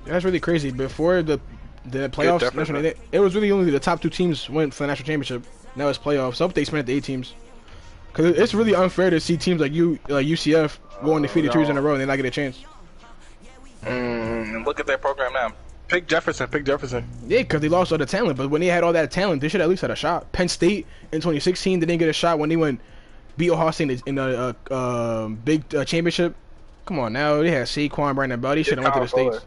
That's really crazy. Before the playoffs, it was really only the top 2 teams went for the national championship. Now it's playoffs. I hope they expand it to 8 teams. Cause it's really unfair to see teams like UCF go undefeated 2 years in a row and they not get a chance. Look at their program now. Pick Jefferson. Yeah, because they lost all the talent. But when they had all that talent, they should at least had a shot. Penn State in 2016, they didn't get a shot when they went beat Ohio State in the big championship. Come on now, they had Saquon, Brandon Bell. They should have went to the States.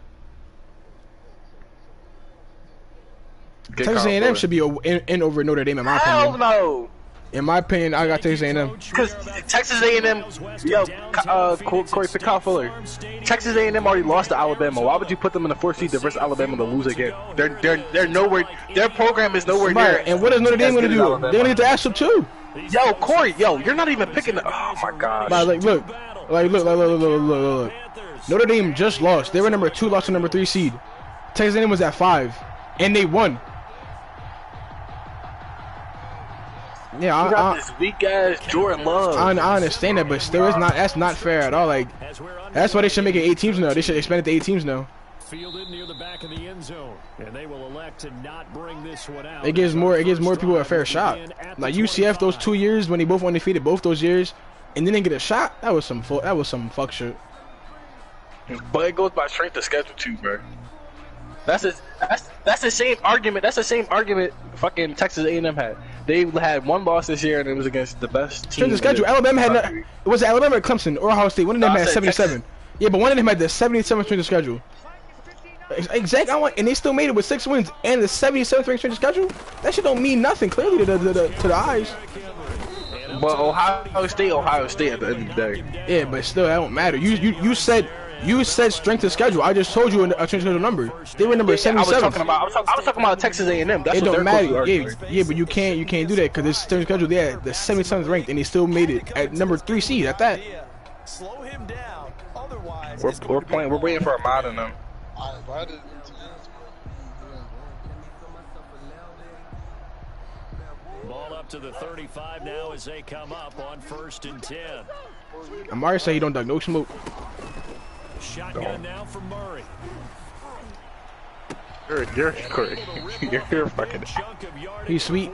Texas A&M should be in over Notre Dame in my opinion. Hell no. In my opinion, I got Texas A&M. Because Texas A&M, Corey, pick Kyle Fuller. Texas A&M already lost to Alabama. Why would you put them in the 4th seed versus Alabama to lose again? They're nowhere. Their program is nowhere near. And what is Notre Dame going to do? They're going to get the ass up too. Yo, Corey, you're not even picking. Oh my gosh. Look. Notre Dame just lost. They were number 2, lost to number 3 seed. Texas A&M was at 5, and they won. Yeah, you got this weak ass Jordan Love. I understand that, but still, that's not fair at all. Like, that's why they should make it 8 teams now. They should expand it to 8 teams now. Fielded near the back of the end zone, and they will elect to not bring this one out. It gives more people a fair shot. Like UCF, those 2 years when they both undefeated, both those years, and then they get a shot. That was some fuck shit. But it goes by strength of schedule too, bro. That's the same argument. That's the same argument fucking Texas A&M had. They had 1 loss this year, and it was against the best team. Strength of schedule. Alabama had was it Alabama or Clemson or Ohio State? One of them had 77. Texas. Yeah, but one of them had the 77th strength of schedule. Exactly. And they still made it with 6 wins and the 77th ranked strength of schedule. That shit don't mean nothing clearly to the eyes. But Ohio State at the end of the day. Yeah, but still, that don't matter. You said strength of schedule. I just told you a strength of schedule number. They were number 77. I was talking about Texas A&M. That's it what don't matter. Yeah, but you can't do that because this strength of schedule. They had the 77th ranked and they still made it at number 3 seed at that. Slow him down. Otherwise, we're waiting for a Madden now. Ball up to the 35 now as they come up on 1st and 10. Amari said he don't duck no smoke. Shotgun now from Murray. You're Corey. You're fucking. He's sweet.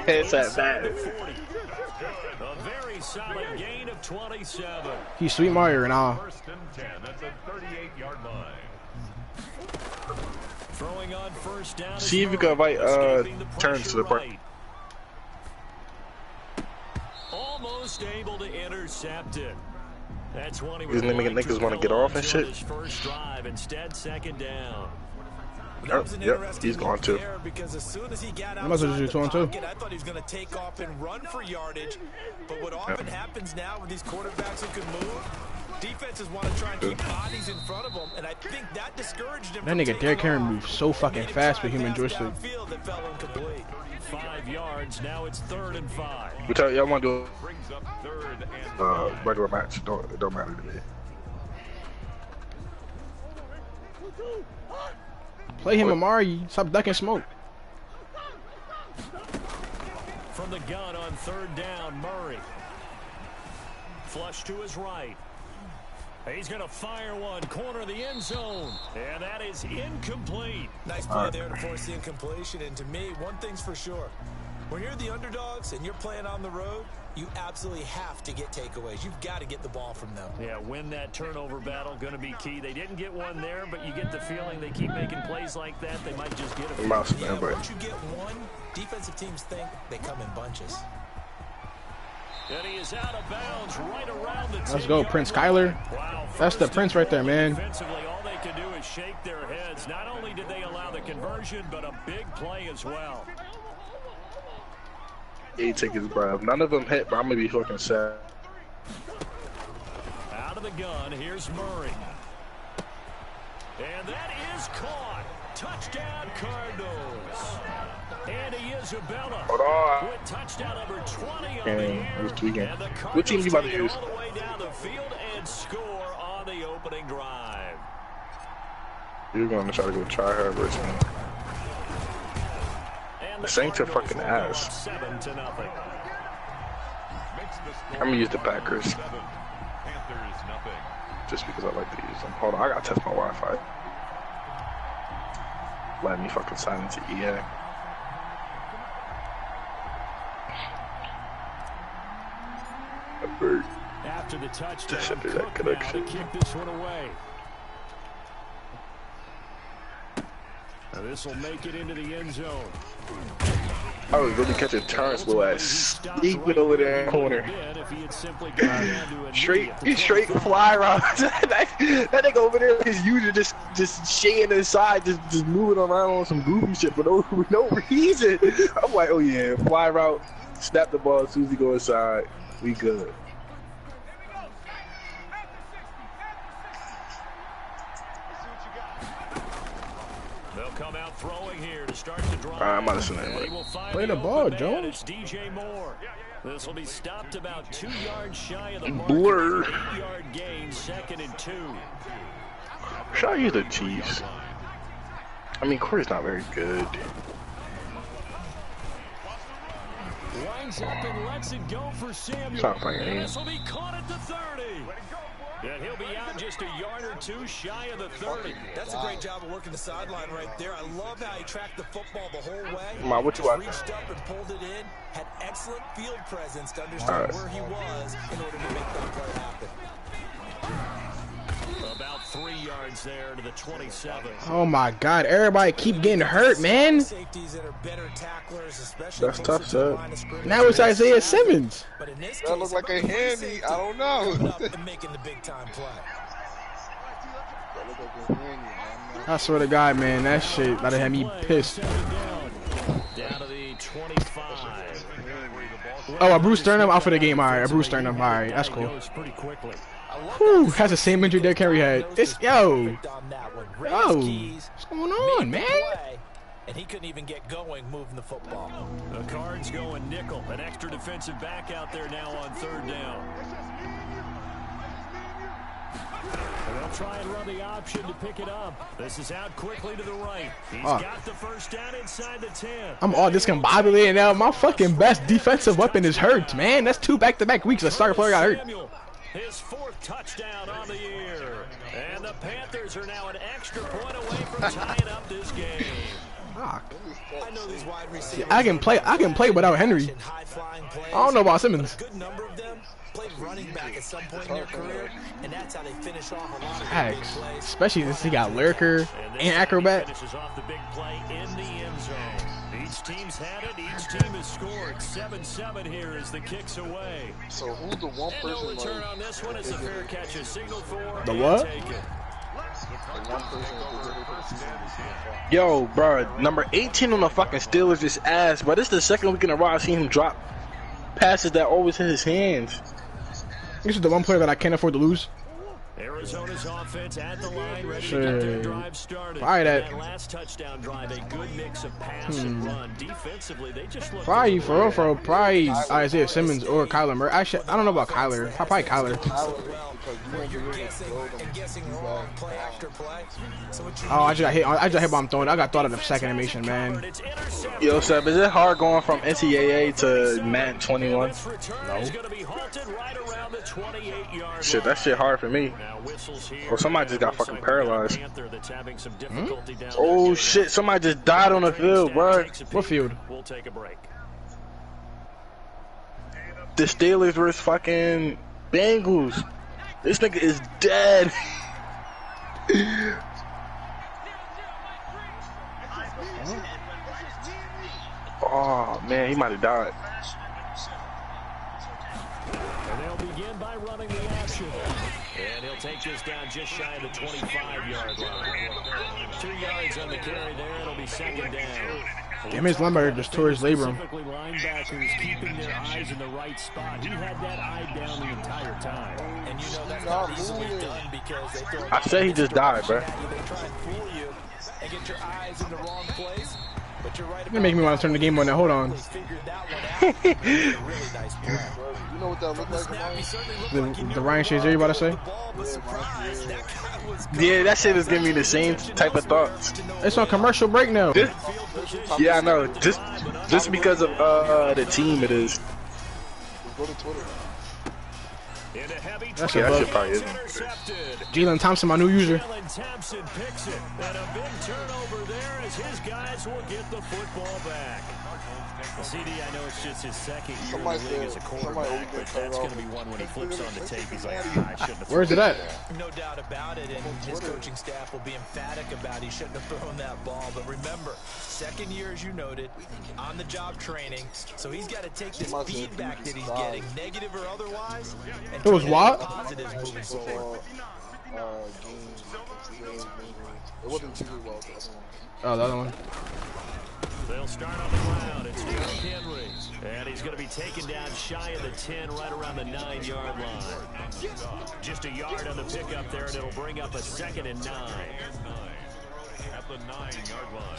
It's that bad. A very solid gain of 27. He's sweet Mario and all. 1st and 10. That's a 38-yard line. Throwing on 1st down. See if you can invite turns to the park. Almost able to intercept it. That's one he was niggas want to get off and shit. His first drive, instead 2nd down. Yep, he's going to. Because as soon as he got I thought he was going to take off and run for yardage. But what often happens now with these quarterbacks who can move, defenses want to try and keep bodies in front of them, and I think that discouraged him. That nigga Derrick Henry moves so fucking fast with human joystick. 5 yards. Now it's 3rd and 5. We tell y'all want to Brings up 3rd and regular match. It don't matter to me. Play him, Amari. Stop ducking smoke. From the gun on 3rd down, Murray. Flush to his right. He's going to fire one, corner of the end zone, and that is incomplete. Nice play there to force the incompletion, and to me, one thing's for sure. When you're the underdogs and you're playing on the road, you absolutely have to get takeaways. You've got to get the ball from them. Yeah, win that turnover battle, going to be key. They didn't get one there, but you get the feeling they keep making plays like that, they might just get a once you get one, defensive teams think they come in bunches. And he is out of bounds right around the Let's go, Prince Kyler. Wow, that's the Prince right there, man. Defensively, all they can do is shake their heads. Not only did they allow the conversion, but a big play as well. He take his breath. None of them hit, but I'm gonna be fucking sad. Out of the gun, here's Murray. And that is caught. Touchdown, Cardinals. And Isabella. Hold on. With touchdown number 20 on the year. What team you about to use? All the way down the field and score on the opening drive. You're gonna try to go try her versus me. The Saints are fucking ass. 7-0. I'm gonna use the Packers. Just because I like to use them. Hold on, I gotta test my Wi-Fi. Let me fucking sign into EA. After the touchdown, That should be that Cook now connection. to kick this one away. Now this will make it into the end zone. I was really catching turns, little ass steeping over there in the corner. Straight fly around. that nigga over there is usually just shaking inside, just moving around on some goofy shit for no reason. I'm like, oh yeah, fly route, snap the ball as soon as he go inside, we good. Come out throwing here to start the drive. I'm not listening. Play the ball, Jones. It's DJ Moore. This will be stopped about 2 yards shy of the mark. Blur. 8-yard gain, 2nd and 2. Should I use the Chiefs? I mean, Corey's not very good. Winds up and lets it go for Samuel. Stop playing. This will be caught at the 30. And he'll be out just a yard or two shy of the 30. That's a great job of working the sideline right there. I love how he tracked the football the whole way. Ma, what you watching? Reached up and pulled it in. Had excellent field presence to understand where he was in order to make that play happen. About 3 yards there to the 27. Oh my God! Everybody keep getting hurt, man. Safeties that are better tacklers, especially That's tough, sir. Now it's Isaiah Simmons. But in this That case, looks like a handy. I don't know. coming up and making the big time play. That look like a handy. I swear to God, man, that shit about to have me pissed. Down to the 25. Oh, a Bruce Sternum out for the game. All right, a Bruce Sternum. All right, that's cool. Pretty quickly. Whew, has the same injury Derrick Henry had. It's yo, what's going on, man? And he couldn't even get going moving the football. The Cards going nickel. An extra defensive back out there now on 3rd down. And they'll try and run the option to pick it up. This is out quickly to the right. He's got the first down inside the 10. I'm all discombobulated now. My fucking best defensive weapon is hurt, man. That's 2 back-to-back weeks. A starter player got hurt. His 4th touchdown on the year. And the Panthers are now an extra point away from tying up this game. Fuck. I know these wide receivers. I can play without Henry. I don't know about Simmons. A good number of them played running back at some point in their career, and that's how they finish off a lot of their big plays. Especially since he got lurker and acrobat. Finishes off the big play in the end zone. Each team's had it. Each team has scored. 7-7 here as the kicks away. So who's the one And no person return on this one as a fair catch is signaled for. The what? Yo, bro, number 18 on the fucking Steelers is ass, but this is the second week in a row I've seen him drop passes that always hit his hands. This is the one player that I can't afford to lose. Arizona's offense at the line, ready to get their drive started. Fire that. Last touchdown drive, a good mix of pass and run. Defensively, they just look. Probably for probably Isaiah Simmons or Kyler Murray. Actually, I don't know about Kyler. Probably Kyler. Oh, I just got hit. I just hit while I'm throwing. I got thought of the second animation, man. Yo, Seb, is it hard going from NCAA to Madden 21? No. Shit, that shit hard for me. Or somebody just got fucking paralyzed. Oh shit, somebody just died on the field, bro. What field? We'll take a break. The Steelers versus fucking Bengals. This nigga is dead. Oh man, he might have died. And they'll begin by running the action. And he'll take this down just shy of the 25-yard line. 2 yards on the carry there. It'll be 2nd down. Damn, his linebacker just tore his labrum. Specifically linebackers keeping their eyes in the right spot. He had that eye down the entire time. And you know that's not easily done because they throw. I said he just died, bro. They try and fool you and get your eyes in the wrong place. But you're right. You're making me want to turn the game on now. Hold on. You know what that looked like? The Ryan Shazier you about to say? Yeah, that shit is giving me the same type of thoughts. It's on commercial break now. Yeah, I know. Just because of the team it is. Go to Twitter. That's a bug. Probably is. Jalen Thompson, my new user. Jalen Thompson picks it. And a big turnover there as his guys will get the football back. CD, I know it's just his second year in the league as a quarterback, but that's going to be one when he flips on the tape. He's like, I shouldn't have. Where's it at? No doubt about it, and his coaching staff will be emphatic about he shouldn't have thrown that ball. But remember, second year, as you noted, on-the-job training, so he's got to take this feedback that he's getting, negative or otherwise, and It was what? positives moving forward. It wasn't too well. Oh, the other one. They'll start on the ground. It's Derrick Henry. And he's going to be taken down shy of the 10, right around the 9-yard line. Just a yard on the pickup there, and it'll bring up a 2nd and 9. At the 9-yard line.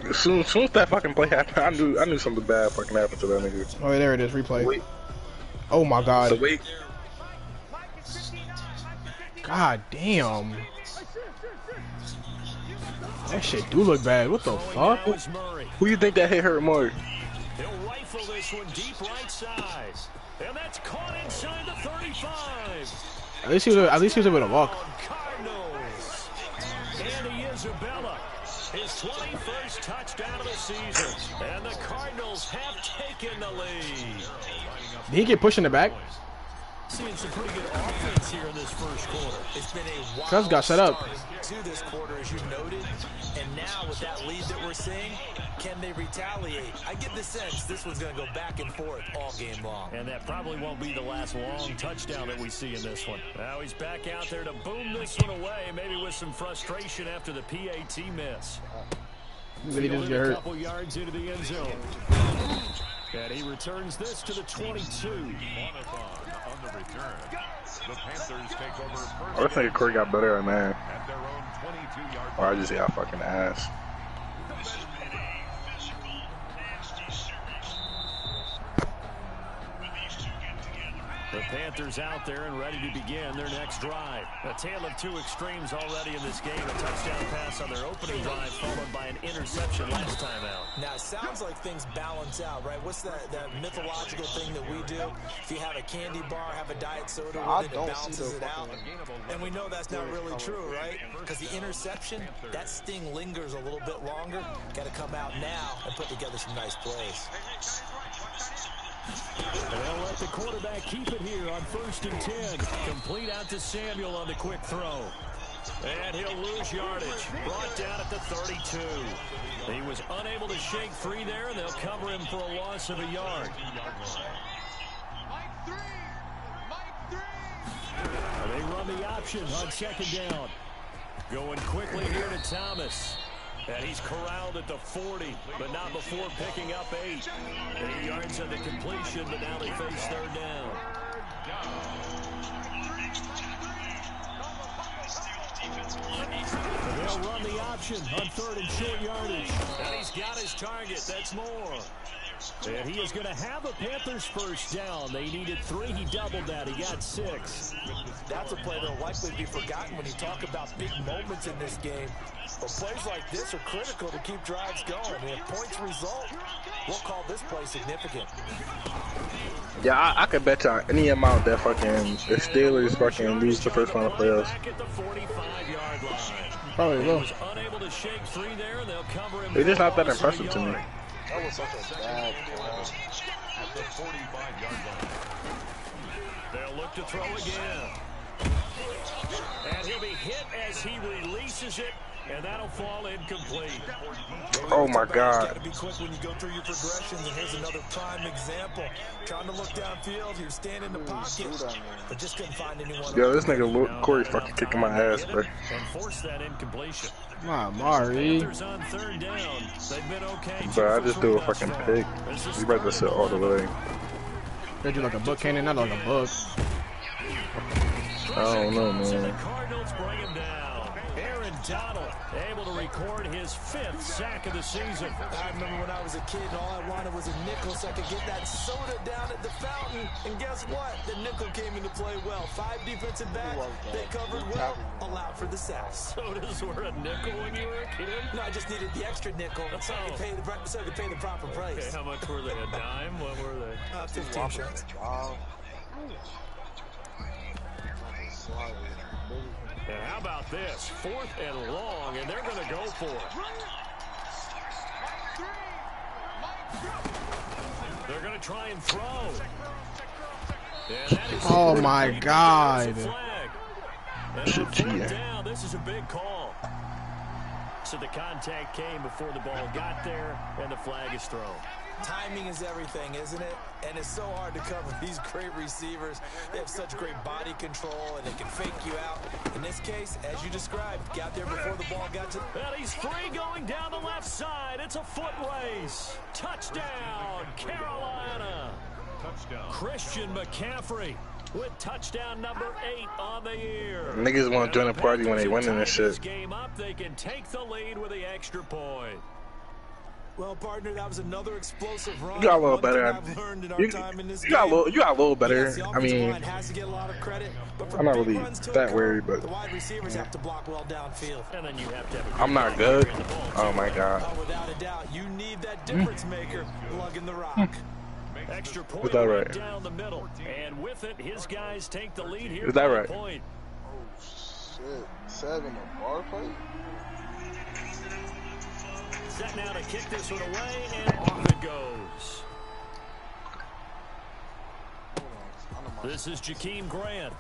As soon as that fucking play happened, I knew something bad fucking happened to that nigga. Oh, there it is. Replay. Wait. Oh my God. So wait. God damn. That shit do look bad. What the fuck? Who you think that hit hurt more? He'll rifle this one deep right side. And that's caught inside the 35. At least he was able to walk. Cardinals. Andy Isabella. His 21st touchdown of the season. And the Cardinals have taken the lead. Did he get pushed in the back? Seeing some pretty good offense here in this first quarter. It's been a wild Cuz got set up to this quarter, as you noted, and now with that lead that we're seeing, can they retaliate? I get the sense this one's going to go back and forth all game long. And that probably won't be the last long touchdown that we see in this one. Now he's back out there to boom this one away, maybe with some frustration after the PAT miss. Really just get hurt. A couple yards into the end zone. And he returns this to the 22. On the return, the Panthers take over first. I think Corey got better at man. At their own 22-yard Or I just got fucking ass. The Panthers out there and ready to begin their next drive. A tale of two extremes already in this game. A touchdown pass on their opening drive, followed by an interception last time out. Now, it sounds like things balance out, right? What's that mythological thing that we do? If you have a candy bar, have a diet soda with it, it balances it out. And we know that's not really true, right? Because the interception, that sting lingers a little bit longer. Got to come out now and put together some nice plays. They'll let the quarterback keep it here on 1st and 10. Complete out to Samuel on the quick throw. And he'll lose yardage. Brought down at the 32. He was unable to shake free there, and they'll cover him for a loss of a yard. They run the option on 2nd down. Going quickly here to Thomas. And he's corralled at the 40, but not before picking up 8. 8 yards on the completion, but now they face 3rd down. They'll run the option on 3rd and short yardage. And he's got his target. That's more. And he is going to have a Panthers 1st down. They needed 3. He doubled that. He got 6. That's a play that'll likely be forgotten when you talk about big moments in this game. But plays like this are critical to keep drives going. And if points result, we'll call this play significant. Yeah, I could bet you on any amount that fucking the Steelers fucking lose the first round of playoffs. Probably will. They're just not that impressive to me. That was such a bad call. At the 45-yard line. They'll look to throw again. And he'll be hit as he releases it. And that'll fall incomplete. Oh my God. Got to be quick when you go through your progressions, and here's another prime example. Trying to look downfield, you're standing in the pocket, but just couldn't find anyone. Yo, this nigga Corey's fucking kicking my ass, bro. And force that incompletion. Come on, Mari. On 3rd down. They've been okay. Bro, I just do a fucking pick. You better sit all the way. They do like a book cannon, not like a book. I don't know, man. Cardinals bring him down. Aaron Donald able to record his 5th sack of the season. I remember when I was a kid and all I wanted was a nickel so I could get that soda down at the fountain. And guess what? The nickel came into play well. 5 defensive backs, they covered well, allowed for the sacks. Sodas were a nickel when you were a kid? No, I just needed the extra nickel so I could pay the proper price. Okay, how much were they? A dime? What were they? 15 cents. And how about this? 4th and long, and they're going to go for it. They're going to try and throw. And that is oh my God. Down. This is a big call. So the contact came before the ball got there, and the flag is thrown. Timing is everything, isn't it? And it's so hard to cover these great receivers. They have such great body control, and they can fake you out. In this case, as you described, got there before the ball got to... And he's free going down the left side. It's a foot race. Touchdown, Carolina. Touchdown. Christian McCaffrey with touchdown number 8 on the year. Niggas want to join the party when they winning this shit. Game up, they can take the lead with the extra point. Well, partner, that was another explosive run. You got a little better. You got a little better. Yes, I mean, has to get a lot of credit, but I'm not really that worried, but the wide receivers have to block well downfield. And then you have to have I'm not good. Oh my God. Without a doubt, you need that difference maker lugging the rock. Extra point is that right? Down the middle, and with it, his guys take the lead here. Is that right? Oh shit! 7 a bar fight. Set now to kick this one away, and off it goes. This is Jakeem Grant.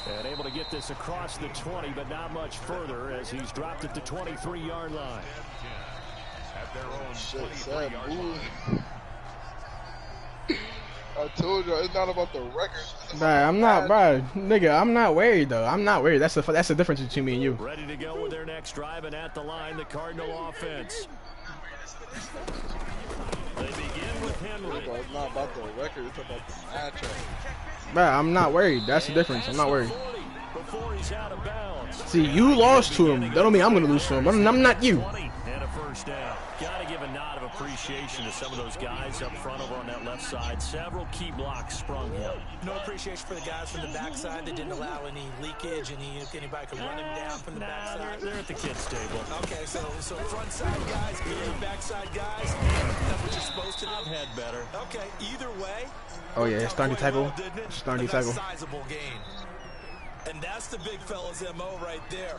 And able to get this across the 20, but not much further as he's dropped at the 23-yard line. At their own Shit, 23-yard line. I told you it's not about the record. Bruh, I'm not, bruh. Nigga, I'm not worried though. I'm not worried. That's the difference between me and you. Ready to go with their next drive, and at the line, the Cardinal offense. They begin with Henry. It's not about the record. It's about the matchup. Bruh, I'm not worried. That's the difference. I'm not worried. Before he's out of bounds. See, you lost to him. That don't mean I'm gonna lose to him. I'm not you. And a first down. Gotta give a nod of appreciation to some of those guys up front over on that left side. Several key blocks sprung him. No appreciation for the guys from the backside that didn't allow any leakage, anybody could run him down from the backside. They're at the kids' table. Okay, so front side guys, backside guys, that's what you're supposed to do. I've had better. Okay, either way. Oh yeah, starting to tackle. Starting to tackle. Sizable gain. And that's the big fella's MO right there.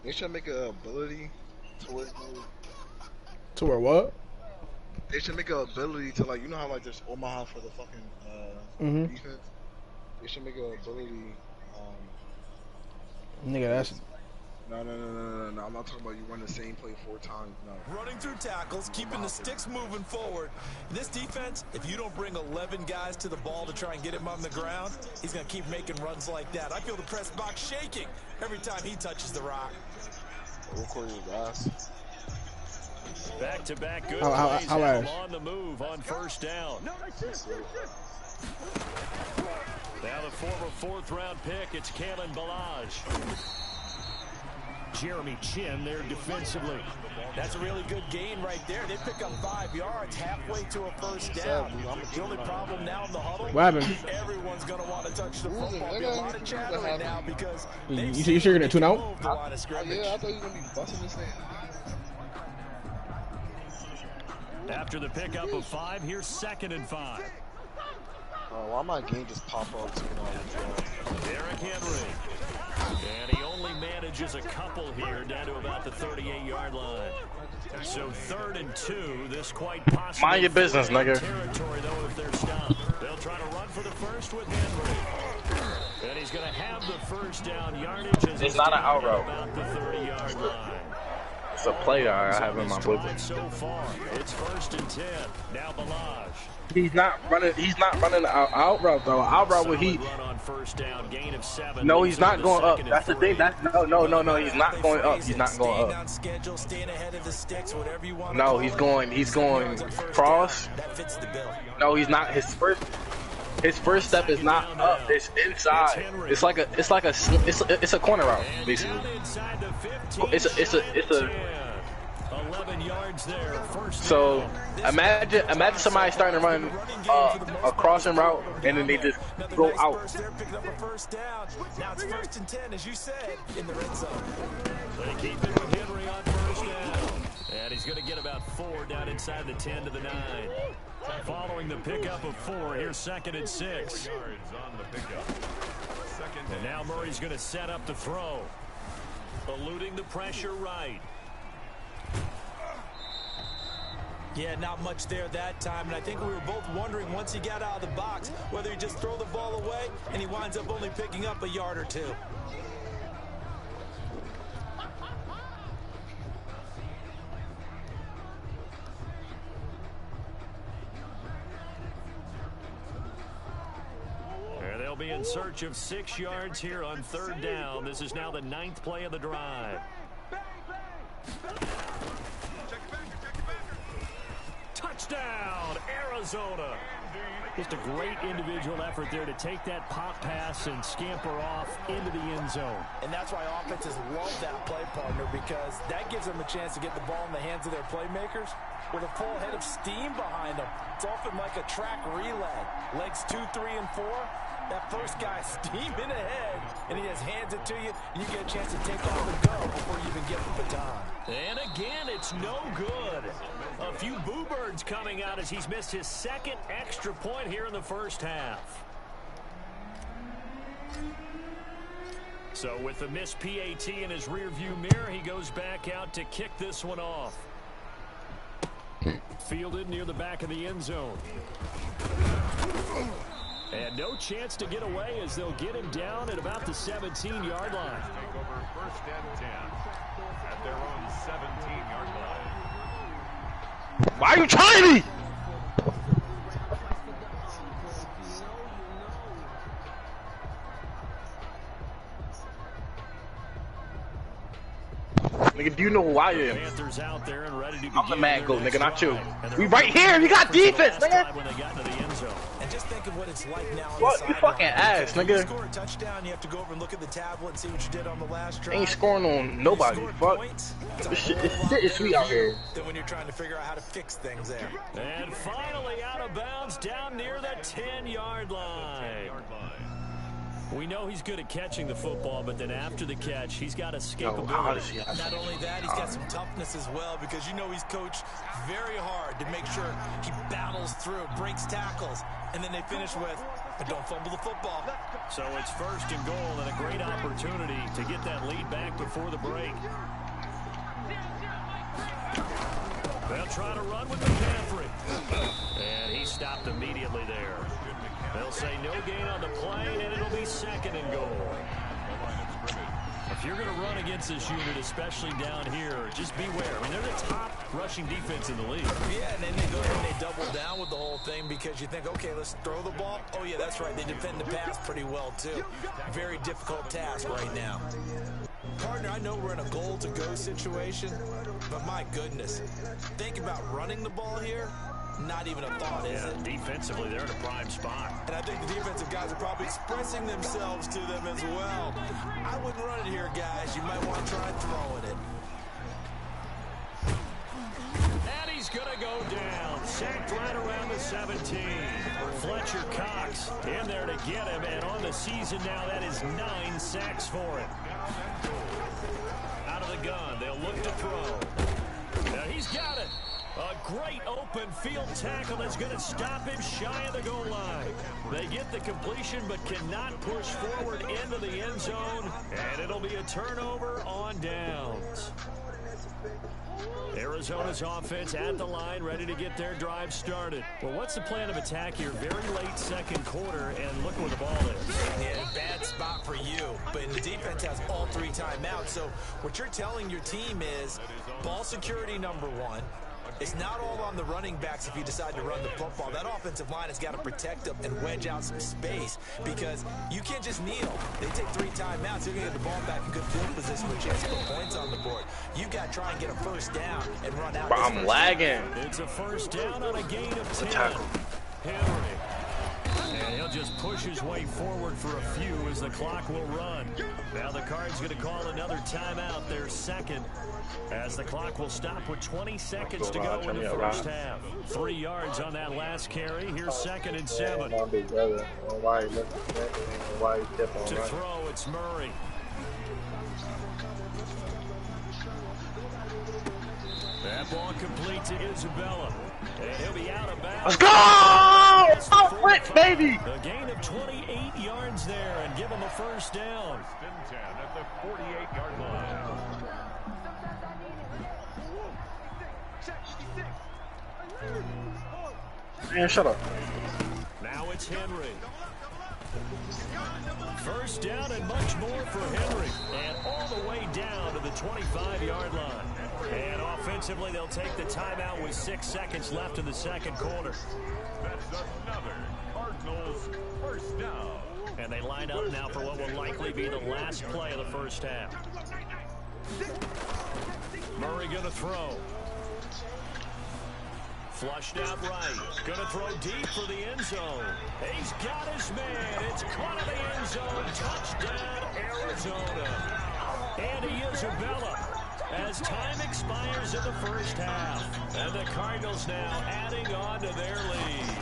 They should make an ability to where To where what? they should make an ability to, like, you know how like there's Omaha for the fucking defense. They should make an ability. Nigga, that's No. I'm not talking about you run the same play 4 times. No. Running through tackles, keeping the sticks moving forward. This defense, if you don't bring 11 guys to the ball to try and get him on the ground, he's going to keep making runs like that. I feel the press box shaking every time he touches the rock. We'll call you ass. Back-to-back good How plays on the move on first down. Now the former 4th-round pick, it's Kalen Ballage. Jeremy Chin there defensively. That's a really good gain right there. They pick up 5 yards halfway to a first down. The only problem now in the huddle, what happened? everyone's going to want to touch the football. Be a lot of chattering now because You sure you're gonna tune out? the line of Yeah, I scrimmage. thought you were gonna be busting this thing. After the pickup of 5, here's 2nd and 5. Why my game just pop up to Derrick Henry. And he only manages a couple here down to about the 38-yard line. So 3rd and 2, this quite possibly Mind your business, nigga. territory though if they're stopped. They'll try to run for the first with Henry. And he's going to have the first down yardage as It's not an out route. about the 30-yard line. It's a player I have in my book. So far, it's 1st and 10. Now Balaj. He's not running an out route though. Out route where he. No, he's not going up. That's the thing. No. He's not going up. He's not going up. No, he's going cross. No, he's not. His first step is not up. It's inside. It's a corner route basically. It's a 11 yards there. So imagine somebody starting to run a crossing route and then they just go out. Now it's 1st and 10, as you said, in the red zone. They keep it with Henry on 1st down. And he's going to get about 4 down inside the 10 to the 9. Following the pickup of 4, here's 2nd and 6. And now Murray's going to set up the throw. Eluding the pressure right. Yeah, not much there that time, and I think we were both wondering once he got out of the box whether he just throw the ball away and he winds up only picking up a yard or 2. And they'll be in search of 6 yards here on 3rd down. This is now the 9th play of the drive. Touchdown, Arizona. Just a great individual effort there to take that pop pass and scamper off into the end zone. And that's why offenses love that play, partner, because that gives them a chance to get the ball in the hands of their playmakers with a full head of steam behind them. It's often like a track relay. Legs 2, 3, and 4. That first guy steaming ahead, and he just hands it to you, and you get a chance to take off and go before you even get the baton. And again, it's no good. A few boo birds coming out as he's missed his 2nd extra point here in the 1st half. So with the missed PAT in his rearview mirror, he goes back out to kick this one off. Fielded near the back of the end zone. And no chance to get away as they'll get him down at about the 17-yard line. Take over 1st and 10 at their own 17-yard line. Why are you trying me? Nigga, do you know who I am? Panthers out there and ready to I'm the mad goat, nigga, not you. We right here. We got defense, nigga. When they got into the end zone. And just think of what it's like now. What? You fucking ass, When you nigga. score a touchdown, you have to go over and look at the tablet and see what you did on the last drive. Ain't scoring on nobody. Fuck. This shit is sweet out here. Then when you're trying to figure out how to fix things there. And finally out of bounds down near the 10-yard line. We know he's good at catching the football, but then after the catch, he's got escapability. Not only that, he's got some toughness as well, because you know he's coached very hard to make sure he battles through, breaks tackles, and then they finish with, but don't fumble the football. So it's 1st and goal and a great opportunity to get that lead back before the break. They'll try to run with McCaffrey. And he stopped immediately there. They'll say no gain on the play, and it'll be 2nd and goal. If you're going to run against this unit, especially down here, just beware. I mean, they're the top rushing defense in the league. Yeah, and then they go and they double down with the whole thing because you think, okay, let's throw the ball. Oh, yeah, that's right. They defend the pass pretty well, too. Very difficult task right now. Partner, I know we're in a goal-to-go situation, but my goodness, think about running the ball here. Not even a thought, is it? Defensively, they're in a prime spot. And I think the defensive guys are probably expressing themselves to them as well. I wouldn't run it here, guys. You might want to try throwing it. And he's going to go down. Sacked right around the 17. Fletcher Cox in there to get him. And on the season now, that is 9 sacks for him. Out of the gun, they'll look to throw. Now he's got it. A great open field tackle that's going to stop him shy of the goal line. They get the completion but cannot push forward into the end zone, and it'll be a turnover on downs. Arizona's offense at the line, ready to get their drive started. Well, what's the plan of attack here? Very late 2nd quarter, and look where the ball is. Yeah, bad spot for you, but the defense has all 3 timeouts. So what you're telling your team is ball security number 1. It's not all on the running backs if you decide to run the football. That offensive line has got to protect them and wedge out some space because you can't just kneel. They take 3 timeouts. You're going to get the ball back in good field position with a chance to put points on the board. You got to try and get a first down and run out. But I'm lagging. It's a first down on a gain of 10. Henry. And he'll just push his way forward for a few as the clock will run. Now the Cards going to call another timeout, their second, as the clock will stop with 20 seconds to go in the first half. 3 yards on that last carry. Here's 2nd and 7. To throw, it's Murray. That ball complete to Isabella. And he'll be out of bounds. Let's go! Oh, what, baby! A gain of 28 yards there and give him a first down. First and 10 at the 48-yard line. Man, shut up. Now it's Henry. First down and much more for Henry. And all the way down to the 25-yard line. And offensively, they'll take the timeout with 6 seconds left in the second quarter. That's another Cardinals first down. And they line up now for what will likely be the last play of the first half. Murray going to throw. Flushed out right. Going to throw deep for the end zone. He's got his man. It's caught in the end zone. Touchdown, Arizona. Andy Isabella as time expires in the first half. And the Cardinals now adding on to their lead.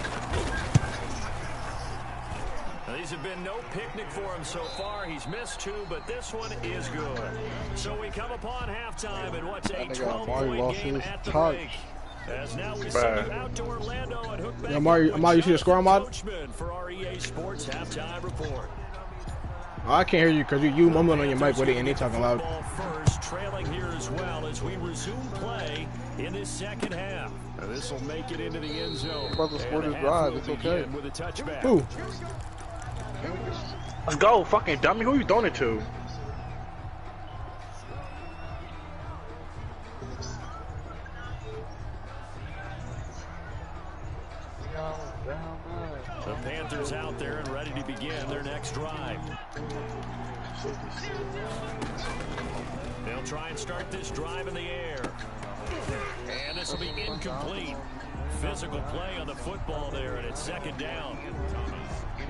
Now, these have been no picnic for him so far. He's missed 2, but this one is good. So we come upon halftime in what's a 12-point game at the break. As now we send you out to Orlando and hook back. Yo, Amari, you see the score, Ahmad? For our EA Sports halftime report. Oh, I can't hear you because you mumbling on your mic with it and they talking loud. First, trailing here as well as we resume play in this second half. Now this will make it into the end zone. About to score this drive, it's okay. With a touchback. Who? Let's go, fucking dummy. Who you throwing it to? The Panthers out there and ready to begin their next drive. They'll try and start this drive in the air. And this will be incomplete. Physical play on the football there, and it's second down.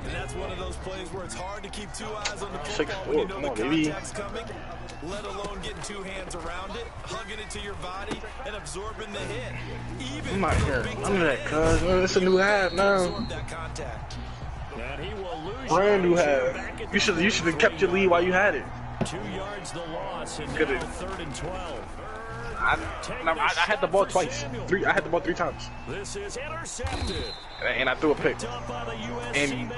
And that's one of those plays where it's hard to keep 2 eyes on the football when you know the contact's coming, let alone getting 2 hands around it, hugging it to your body, and absorbing the hit. Even I'm not here. I'm that, cuz. It's a new half now. And he will lose. Brand new half. You should have kept your lead while you had it. 2 yards the loss, and now 3rd and 12. I had the ball twice. I had the ball 3 times. This is intercepted. And I threw a pick. And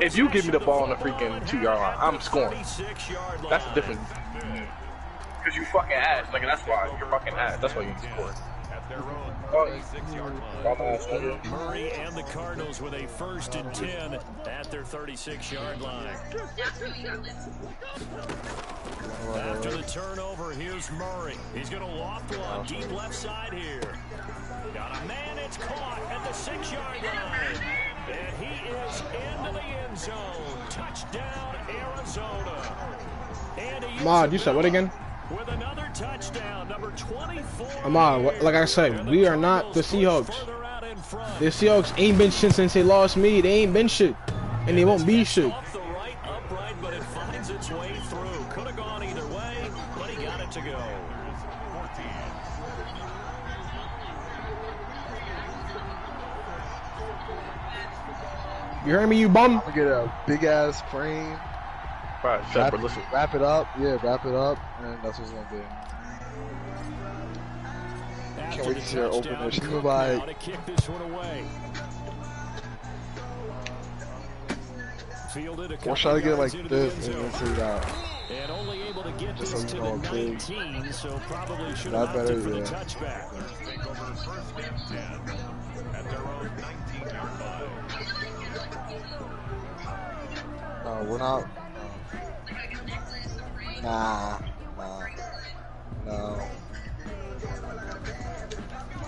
if you give me the ball on the freaking 2-yard line, I'm scoring. That's the difference. Because you fucking ass. Like, that's why. You're fucking ass. That's why you score. Murray and the Cardinals with a 1st and 10 at their 36-yard line. After the turnover, here's Murray. He's going to loft one deep left side here. Got a man, it's caught at the 6-yard line. And he is into the end zone. Touchdown, Arizona. Ahmad, you said what again? With another touchdown, number 24. Ahmad, like I said, we are not the Seahawks. The Seahawks ain't been shit since they lost me. They ain't been shit. And they won't be shit. Off the right upright, but it finds its way through. Could have gone either way, but he got it to go. You heard me, you bum? I'm gonna get a big ass frame. Right, wrap it up, yeah, wrap it up, and that's what's gonna do. Can't wait to see her open it. She's gonna like kick this one away. we'll try to get like this and then see that. And only able to get just this so to you know, the 19, so probably should have better, opted for the yeah. touchback. Take over 1st and 10 at their own 19-yard line. No, we're not. Nah. No.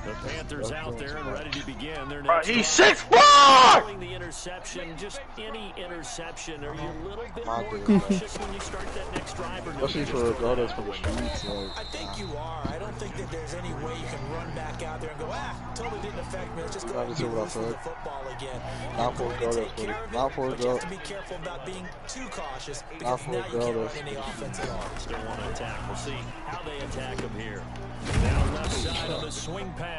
The Panthers out there and ready to begin their next He's drive. 6'4". The interception, just any interception. Are you a little bit My more dude. cautious when you start that next drive? Or no? Especially for a guy that's from the streets. I think you are. I don't think that there's any way you can run back out there and go, totally didn't affect me. Let's just go ahead and get loose with the football again. Not for a guy that's from not for a but you have to be careful about being too cautious because now you can't run any offense at all. Still want to attack. We'll see how they attack him here. Now left side of the swing pass.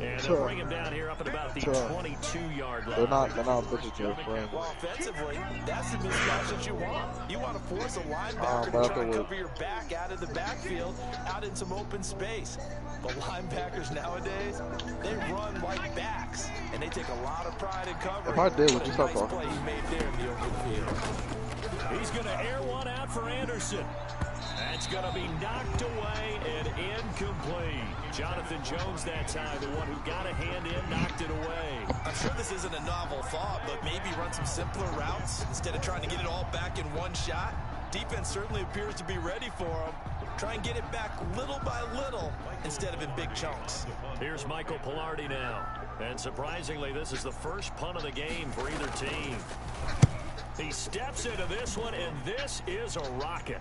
And they'll bring him down here up at about the 22-yard line. They're not bitches to their friends. Well, offensively, that's the mismatch that you want. You want to force a linebacker to try to cover your back out of the backfield, out in some open space. But linebackers nowadays, they run like backs, and they take a lot of pride in covering. If I did, would you stop nice talking? play he made there in the open field. He's going to air one out for Anderson. That's going to be knocked away and incomplete. Jonathan Jones that time, the one who got a hand in, knocked it away. I'm sure this isn't a novel thought, but maybe run some simpler routes instead of trying to get it all back in one shot. Defense certainly appears to be ready for him. Try and get it back little by little instead of in big chunks. Here's Michael Pilardi now. And surprisingly, this is the first punt of the game for either team. He steps into this one, and this is a rocket.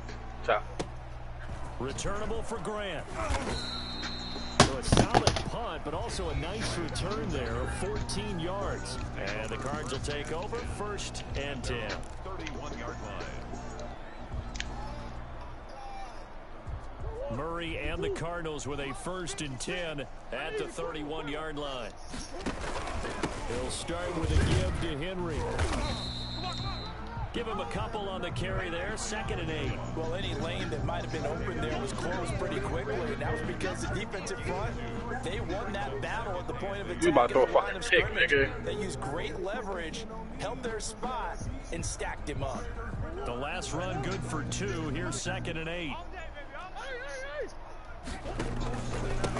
Returnable for Grant. So a solid punt, but also a nice return there of 14 yards. And the Cards will take over, 1st and 10. 31-yard line. Murray and the Cardinals with a 1st and 10 at the 31-yard line. He'll start with a give to Henry. Give him a couple on the carry there, 2nd and 8. Well, any lane that might have been open there was closed pretty quickly, and that was because the defensive front, they won that battle at the point of attack. You about to throw a in the line fucking of pick, scrimmage. nigga. They used great leverage, held their spot, and stacked him up. The last run good for 2. Here's 2nd and 8.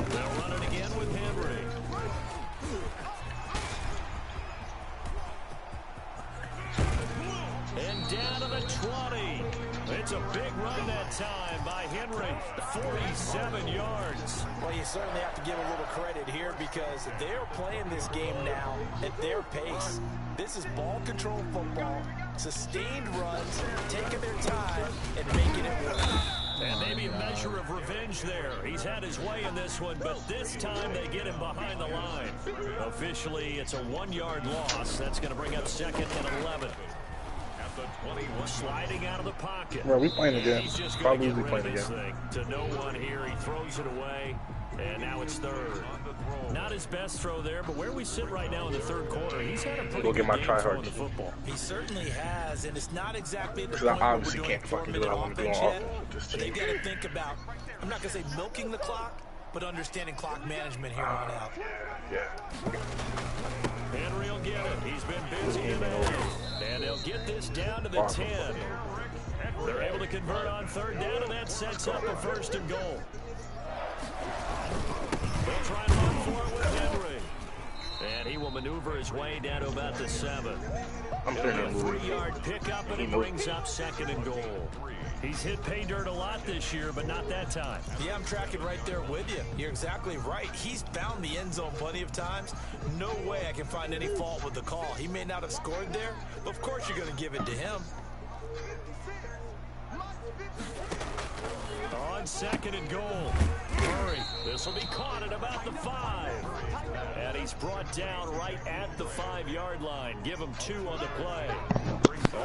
They'll run it again with Henry. And down to the 20. It's a big run that time by Henry. 47 yards. Well, you certainly have to give a little credit here because they're playing this game now at their pace. This is ball control football, sustained runs, taking their time and making it work. And maybe a measure of revenge there. He's had his way in this one, but this time they get him behind the line. Officially, it's a 1-yard loss. That's going to bring up 2nd and 11. At the 21. Sliding out of the pocket. Bro, we playing again. He's just Probably going to we get rid playing of this again. thing to no one here. He throws it away, and now it's 3rd. Not his best throw there, but where we sit right now in the 3rd quarter, he's had a pretty Go good get my game try throwing hard. the football. He certainly has, and it's not exactly the Because I point where we're obviously doing can't fucking do 4-minute what I want to do on offense yet, offense with this but they team. got to think about, I'm not going to say milking the clock, but understanding clock management here on out. Yeah. Henry will get it. He's been busy today. And they'll get this down to the 10. They're able to convert on 3rd down, and that sets up a 1st and goal. They'll try to run for it with Henry. And he will maneuver his way down to about the 7. I'm It'll feeling be a moving. 3-yard pickup, and it brings up 2nd and goal. He's hit pay dirt a lot this year, but not that time. Yeah, I'm tracking right there with you. You're exactly right. He's found the end zone plenty of times. No way I can find any fault with the call. He may not have scored there, but of course you're going to give it to him. On 2nd and goal. Murray, this will be caught at about the 5. And he's brought down right at the 5-yard line. Give him 2 on the play.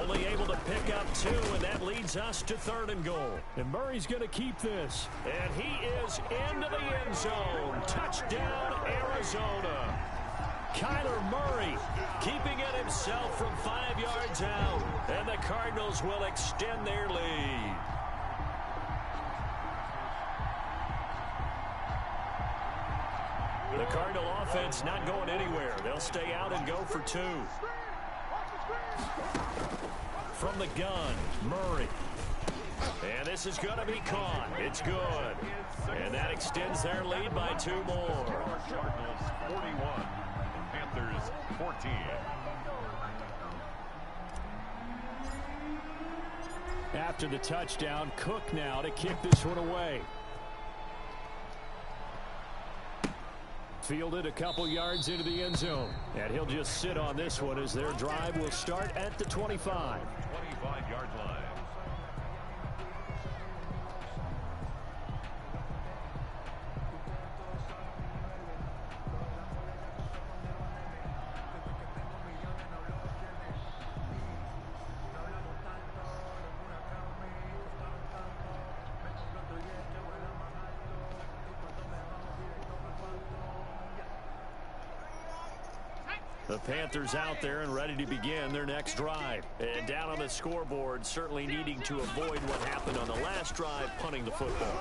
Only able to pick up 2, and that leads us to 3rd and goal. And Murray's going to keep this. And he is into the end zone. Touchdown, Arizona. Kyler Murray keeping it himself from 5 yards out. And the Cardinals will extend their lead. The Cardinal offense not going anywhere. They'll stay out and go for 2. From the gun, Murray. And this is going to be caught. It's good. And that extends their lead by 2 more. Cardinals 41. Panthers 14. After the touchdown, Cook now to kick this one away. Fielded a couple yards into the end zone. And he'll just sit on this one as their drive will start at the 25. 25-yard line. The Panthers out there and ready to begin their next drive. And down on the scoreboard, certainly needing to avoid what happened on the last drive, punting the football.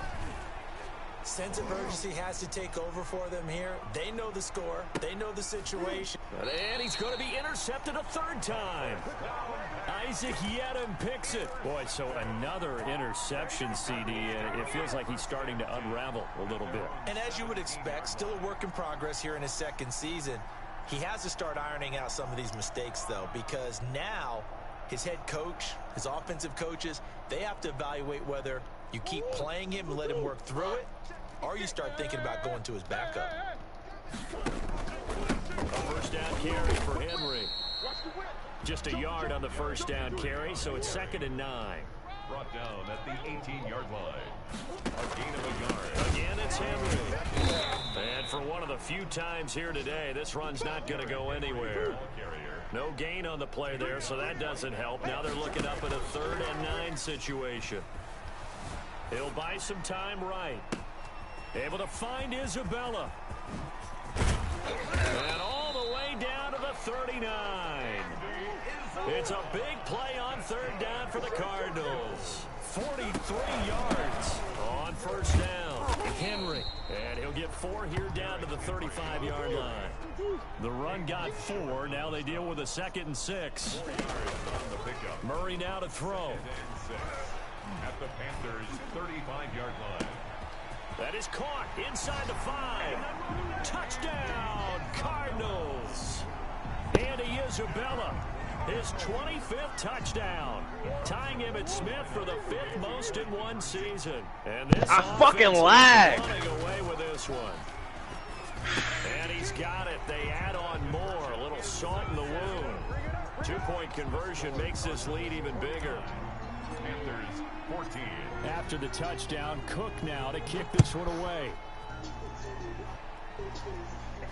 Sense of urgency has to take over for them here. They know the score. They know the situation. And he's going to be intercepted a third time. Isaac Yedem picks it. Boy, so another interception, CD. It feels like he's starting to unravel a little bit. And as you would expect, still a work in progress here in his second season. He has to start ironing out some of these mistakes, though, because now his head coach, his offensive coaches, they have to evaluate whether you keep playing him and let him work through it, or you start thinking about going to his backup. A first down carry for Henry. Just a yard on the first down carry, so it's 2nd and 9. Brought down at the 18-yard line. A gain of a yard. Again, it's Henry. And for one of the few times here today, this run's not going to go anywhere. No gain on the play there, so that doesn't help. Now they're looking up at a 3rd and 9 situation. He'll buy some time right. Able to find Isabella. And all the way down to the 39. It's a big play on 3rd down for the Cardinals. 43 yards on first down. Henry. And he'll get 4 here down to the 35-yard line. The run got 4. Now they deal with a 2nd and 6. Murray now to throw. At the Panthers' 35-yard line. That is caught inside the 5. Touchdown, Cardinals. Andy Isabella, his 25th touchdown, tying Emmitt Smith for the 5th most in one season. And this I fucking lagged. Running away with this one. And he's got it. They add on more. A little salt in the wound. 2-point conversion makes this lead even bigger. Panthers 14. After the touchdown, Cook now to kick this one away.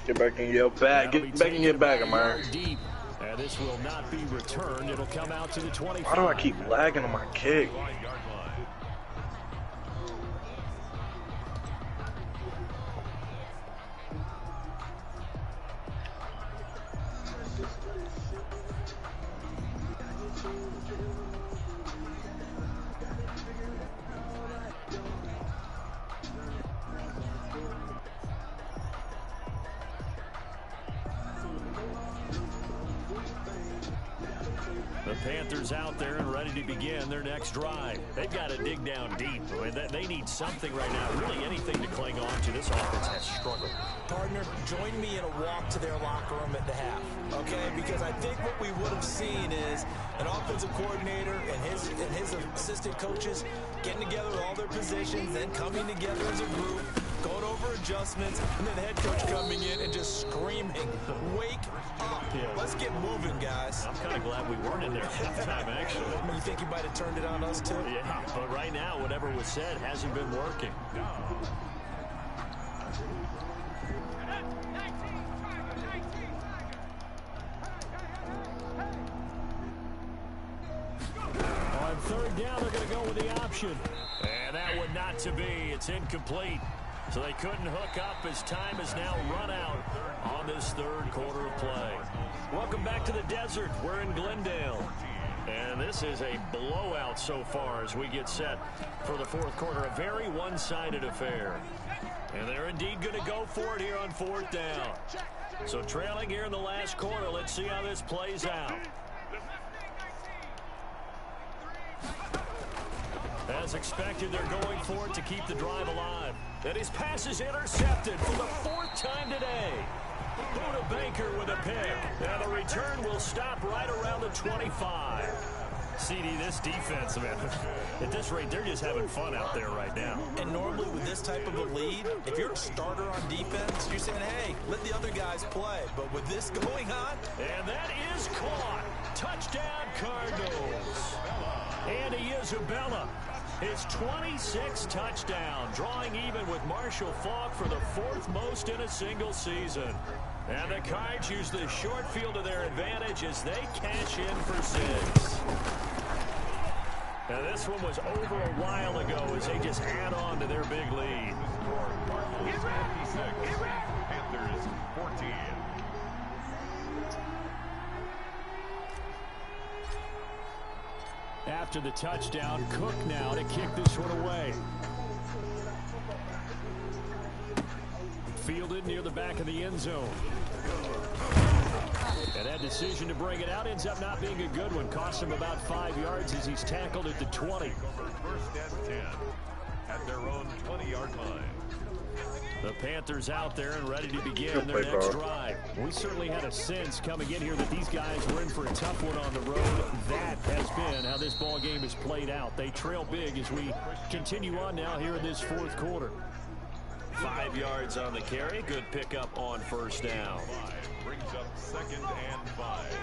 Get back in your bag. Get back in your bag, man. Deep. And this will not be returned. It'll come out to the 25. Why do I keep lagging on my kick? The Panthers out there and ready to begin their next drive. They've got to dig down deep. They need something right now, really anything to cling on to. This offense has struggled. Partner, join me in a walk to their locker room at the half, okay? Because I think what we would have seen is an offensive coordinator and his assistant coaches getting together with all their positions, then coming together as a group, going over adjustments, and then the head coach coming in and just screaming, wake up. Yeah. Let's get moving, guys. I'm kind of glad we weren't in there halftime, actually. You think you might have turned it on us, too? Yeah, but right now, whatever was said hasn't been working. On 3rd down, they're going to go with the option. And that would not to be. It's incomplete. So they couldn't hook up as time has now run out on this 3rd quarter of play. Welcome back to the desert. We're in Glendale. And this is a blowout so far as we get set for the 4th quarter. A very one-sided affair. And they're indeed going to go for it here on 4th down. So trailing here in the last quarter. Let's see how this plays out. As expected, they're going for it to keep the drive alive. And his pass is intercepted for the 4th time today. Buda Baker with a pick. And the return will stop right around the 25. CD, this defense, man, at this rate, they're just having fun out there right now. And normally with this type of a lead, if you're a starter on defense, you're saying, hey, let the other guys play. But with this going on, and that is caught. Touchdown, Cardinals. Andy Isabella, his 26th touchdown, drawing even with Marshall Faulk for the 4th most in a single season. And the Cards use the short field to their advantage as they cash in for 6. Now this one was over a while ago as they just add on to their big lead. Cardinals 56, Panthers 14. After the touchdown, Cook now to kick this one away. Fielded near the back of the end zone. And that decision to bring it out ends up not being a good one. Cost him about 5 yards as he's tackled at the 20. First and 10 at their own 20-yard line. The Panthers out there and ready to begin their next drive. We certainly had a sense coming in here that these guys were in for a tough one on the road. That has been how this ball game has played out. They trail big as we continue on now here in this 4th quarter. 5 yards on the carry. Good pickup on first down. Brings up 2nd and 5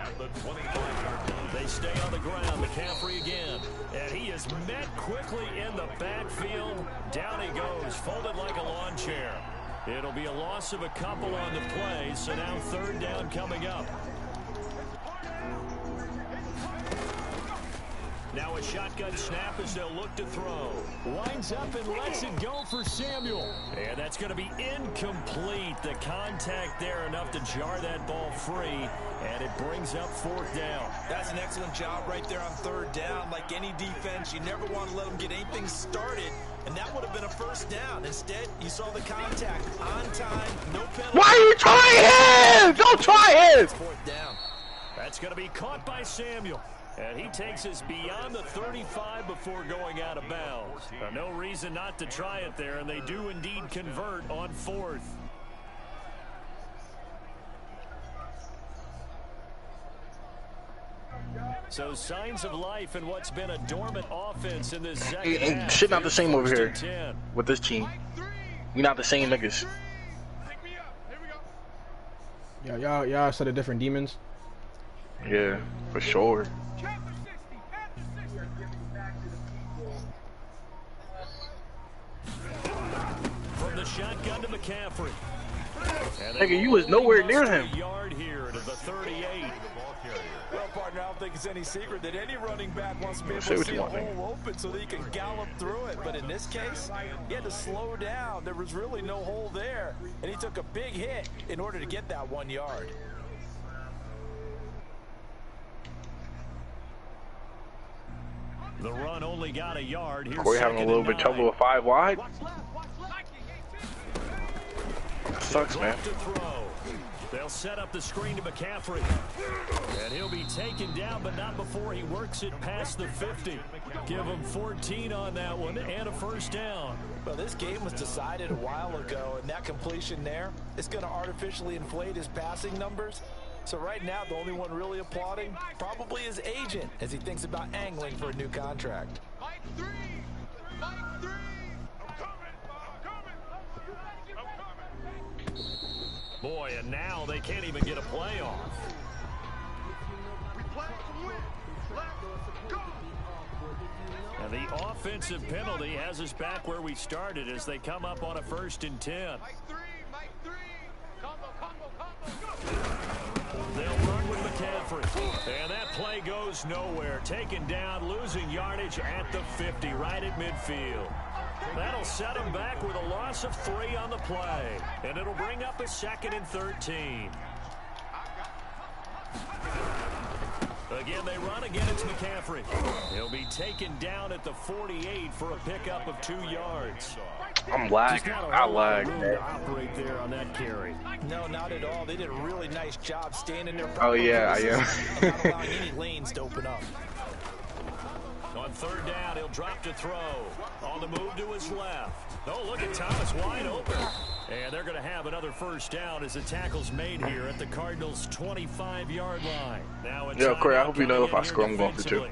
at the 25-yard line. They stay on the ground. McCaffrey again. And he is met quickly in the backfield. Down he goes, folded like a lawn chair. It'll be a loss of a couple on the play, so now 3rd down coming up. Now a shotgun snap as they'll look to throw. Winds up and lets it go for Samuel. And that's going to be incomplete. The contact there enough to jar that ball free. And it brings up 4th down. that's an excellent job right there on 3rd down. Like any defense, you never want to let them get anything started. And that would have been a 1st down. Instead, you saw the contact on time, no penalty. Why are you trying him? Don't try him! 4th down. That's going to be caught by Samuel. And he takes us beyond the 35 before going out of bounds. No reason not to try it there, and they do indeed convert on 4th. So signs of life in what's been a dormant offense in this second half. Shit not the same over here with this team. We not the same niggas. Yeah, y'all said the different demons. Yeah, for sure. From the shotgun to McCaffrey. Nigga, you was nowhere near him. Yard here to the 38. Well, partner, I don't think it's any secret that any running back wants to be able to see a hole open so that he can gallop through it. But in this case, he had to slow down. There was really no hole there. And he took a big hit in order to get that 1 yard. The run only got a yard. Here's Corey having a little bit of trouble with 5 wide. That sucks, man. They'll set up the screen to McCaffrey. And he'll be taken down, but not before he works it past the 50. Give him 14 on that one and a 1st down. Well, this game was decided a while ago, and that completion there is going to artificially inflate his passing numbers. So right now, the only one really applauding probably his agent as he thinks about angling for a new contract. Mike 3! Mike 3! I'm coming! Boy, and now they can't even get a playoff. We play to win. Let's go! And the offensive penalty has us back where we started as they come up on a 1st and 10. Mike 3! Combo! They'll run with McCaffrey. And that play goes nowhere. Taken down, losing yardage at the 50, right at midfield. That'll set them back with a loss of 3 on the play. And it'll bring up a 2nd and 13. Again, they run. Again, it's McCaffrey. He'll be taken down at the 48 for a pickup of 2 yards. I'm lagging. I lag, man. Operate there on that carry. No, not at all. They did a really nice job standing there. Oh, yeah, I am. And not allowing any lanes to open up. On 3rd down, he'll drop to throw. On the move to his left. Oh, look at Thomas wide open. And they're going to have another first down as the tackle's made here at the Cardinals' 25-yard line. Now yeah, Corey, I hope you know if I score, I'm going for 2.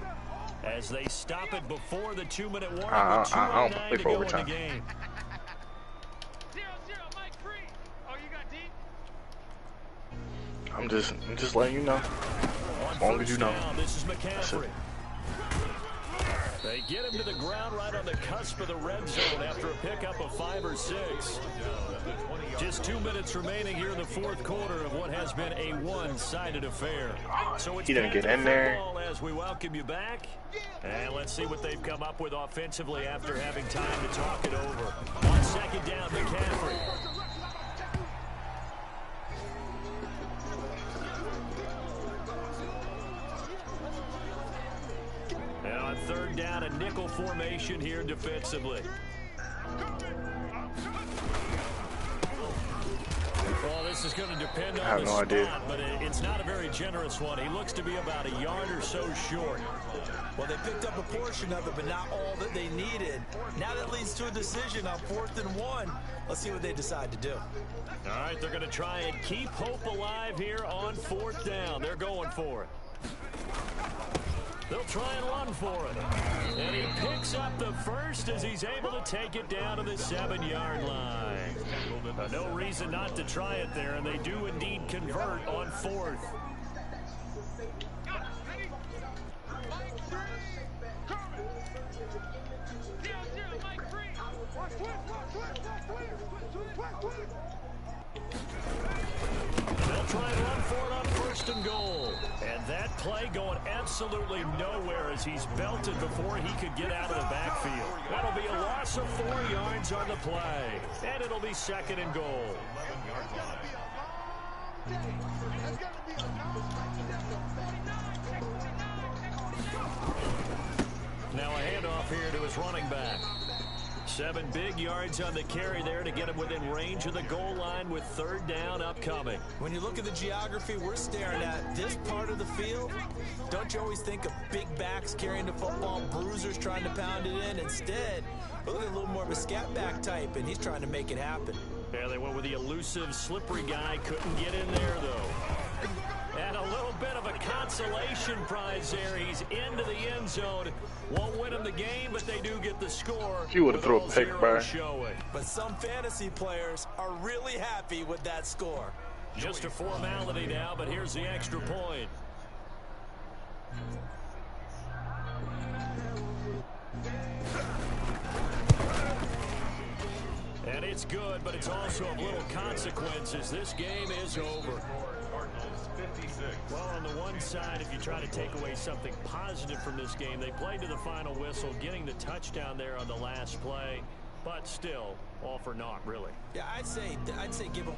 As they stop it before the 2-minute warning. I don't play for overtime. I'm just letting you know. As long as you know. This is McCaffrey. They get him to the ground right on the cusp of the red zone after a pickup of 5 or 6. Just 2 minutes remaining here in the fourth quarter of what has been a one-sided affair. So it's he didn't get in there. As we welcome you back, and let's see what they've come up with offensively after having time to talk it over. On second down, McCaffrey. And on third down, a nickel formation here defensively. Well, this is going to depend on the spot, but it's not a very generous one. He looks to be about a yard or so short. Well, they picked up a portion of it, but not all that they needed. Now that leads to a decision on 4th and 1. Let's see what they decide to do. All right, they're going to try and keep hope alive here on 4th down. They're going for it. They'll try and run for it. And he picks up the first as he's able to take it down to the 7-yard line. No reason not to try it there, and they do indeed convert on 4th. They'll try and run for it on 1st and goal. And that play going absolutely nowhere as he's belted before he could get out of the backfield. That'll be a loss of 4 yards on the play. And it'll be 2nd and goal. Now a handoff here to his running back. 7 big yards on the carry there to get him within range of the goal line with 3rd down upcoming. When you look at the geography we're staring at, this part of the field, don't you always think of big backs carrying the football, bruisers trying to pound it in? Instead, we're looking at a little more of a scat back type, and he's trying to make it happen. Yeah, they went with the elusive, slippery guy. Couldn't get in there, though. And a little bit of a consolation prize there. He's into the end zone. Won't win him the game, but they do get the score. He would have thrown a pick, bro. But some fantasy players are really happy with that score. Just a formality now, but here's the extra point. And it's good, but it's also of little consequences. This game is over. Well, on the one side, if you try to take away something positive from this game, they played to the final whistle, getting the touchdown there on the last play, but still, all for naught, really. Yeah, I'd say give them